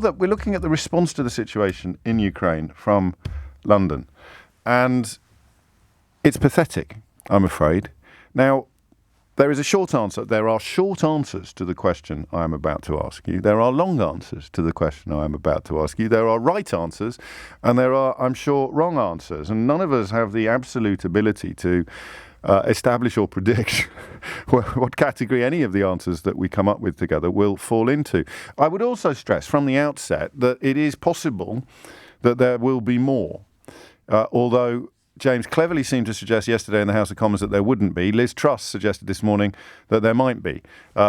that we're looking at the response to the situation in Ukraine from London, and it's pathetic, I'm afraid. Now, there is a short answer. There are short answers to the question I am about to ask you. There are long answers to the question I am about to ask you. There are right answers, and there are, I'm sure, wrong answers. And none of us have the absolute ability to establish or predict what category any of the answers that we come up with together will fall into. I would also stress from the outset that it is possible that there will be more, although James cleverly seemed to suggest yesterday in the House of Commons that there wouldn't be. Liz Truss suggested this morning that there might be.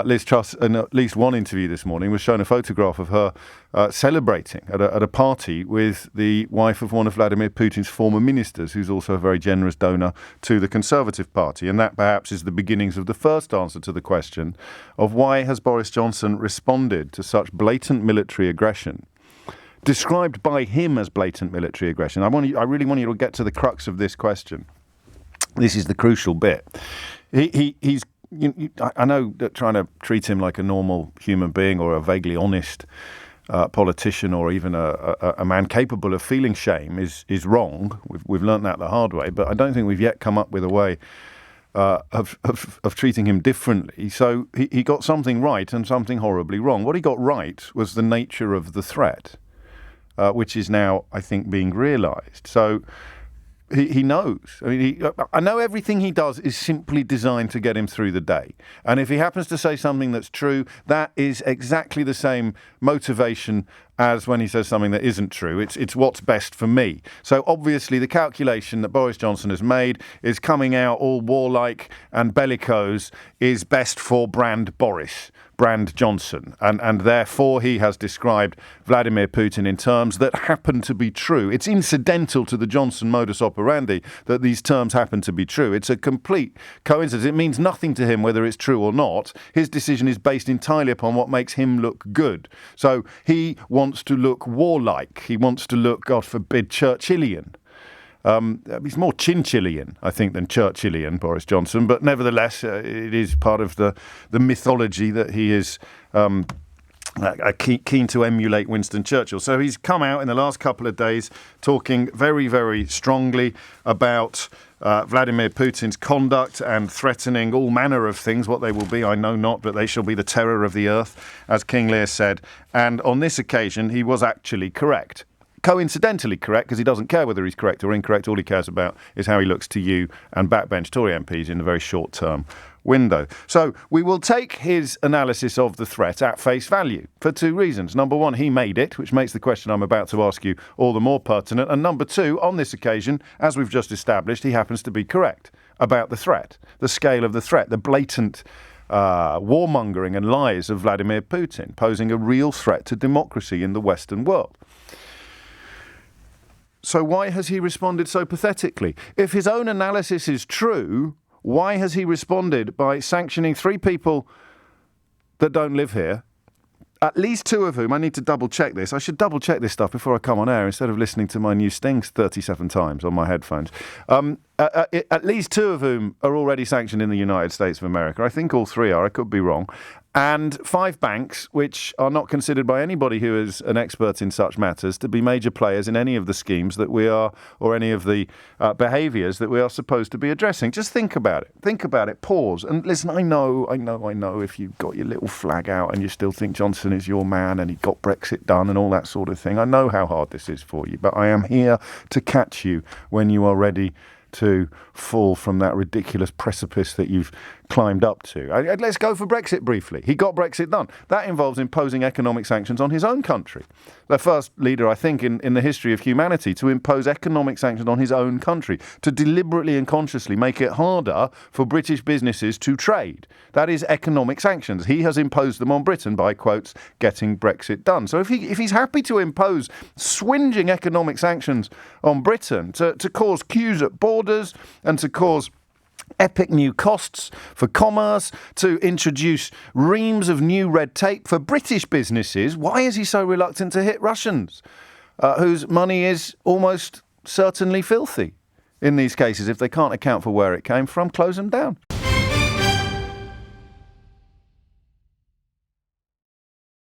Liz Truss, in at least one interview this morning, was shown a photograph of her celebrating at a party with the wife of one of Vladimir Putin's former ministers, who's also a very generous donor to the Conservative Party. And that perhaps is the beginnings of the first answer to the question of why has Boris Johnson responded to such blatant military aggression, described by him as blatant military aggression. I really want you to get to the crux of this question. This is the crucial bit. I know that trying to treat him like a normal human being or a vaguely honest politician or even a man capable of feeling shame is wrong. We've learnt that the hard way, but I don't think we've yet come up with a way of treating him differently. So he got something right and something horribly wrong. What he got right was the nature of the threat, which is now, I think, being realised. So he knows. I mean, I know everything he does is simply designed to get him through the day. And if he happens to say something that's true, that is exactly the same motivation as when he says something that isn't true. It's what's best for me. So obviously the calculation that Boris Johnson has made is coming out all warlike and bellicose is best for brand Boris, brand Johnson. And therefore he has described Vladimir Putin in terms that happen to be true. It's incidental to the Johnson modus operandi that these terms happen to be true. It's a complete coincidence. It means nothing to him whether it's true or not. His decision is based entirely upon what makes him look good. So he wants to look warlike. He wants to look, God forbid, Churchillian. He's more Chinchillian, I think, than Churchillian, Boris Johnson. But nevertheless, it is part of the mythology that he is keen to emulate Winston Churchill. So he's come out in the last couple of days talking very, very strongly about Vladimir Putin's conduct and threatening all manner of things. What they will be, I know not, but they shall be the terror of the earth, as King Lear said. And on this occasion, he was actually correct. Coincidentally correct, because he doesn't care whether he's correct or incorrect. All he cares about is how he looks to you and backbench Tory MPs in a very short-term window. So we will take his analysis of the threat at face value for two reasons. Number one, he made it, which makes the question I'm about to ask you all the more pertinent. And number two, on this occasion, as we've just established, he happens to be correct about the threat, the scale of the threat, the blatant warmongering and lies of Vladimir Putin, posing a real threat to democracy in the Western world. So why has he responded so pathetically? If his own analysis is true, why has he responded by sanctioning 3 people that don't live here, at least 2 of whom, I need to double check this. I should double check this stuff before I come on air instead of listening to my new stings 37 times on my headphones. At least 2 of whom are already sanctioned in the United States of America. I think all 3 are. I could be wrong. And 5 banks, which are not considered by anybody who is an expert in such matters to be major players in any of the schemes that we are, or any of the behaviours that we are supposed to be addressing. Just think about it. Think about it. Pause. And listen, I know if you've got your little flag out and you still think Johnson is your man and he got Brexit done and all that sort of thing. I know how hard this is for you, but I am here to catch you when you are ready to fall from that ridiculous precipice that you've climbed up to. Let's go for Brexit briefly. He got Brexit done. That involves imposing economic sanctions on his own country. The first leader, I think, in the history of humanity to impose economic sanctions on his own country, to deliberately and consciously make it harder for British businesses to trade. That is economic sanctions. He has imposed them on Britain by, quotes, getting Brexit done. So if he's happy to impose swinging economic sanctions on Britain to cause queues at borders and to cause epic new costs for commerce, to introduce reams of new red tape for British businesses, why is he so reluctant to hit Russians, whose money is almost certainly filthy in these cases? If they can't account for where it came from, close them down.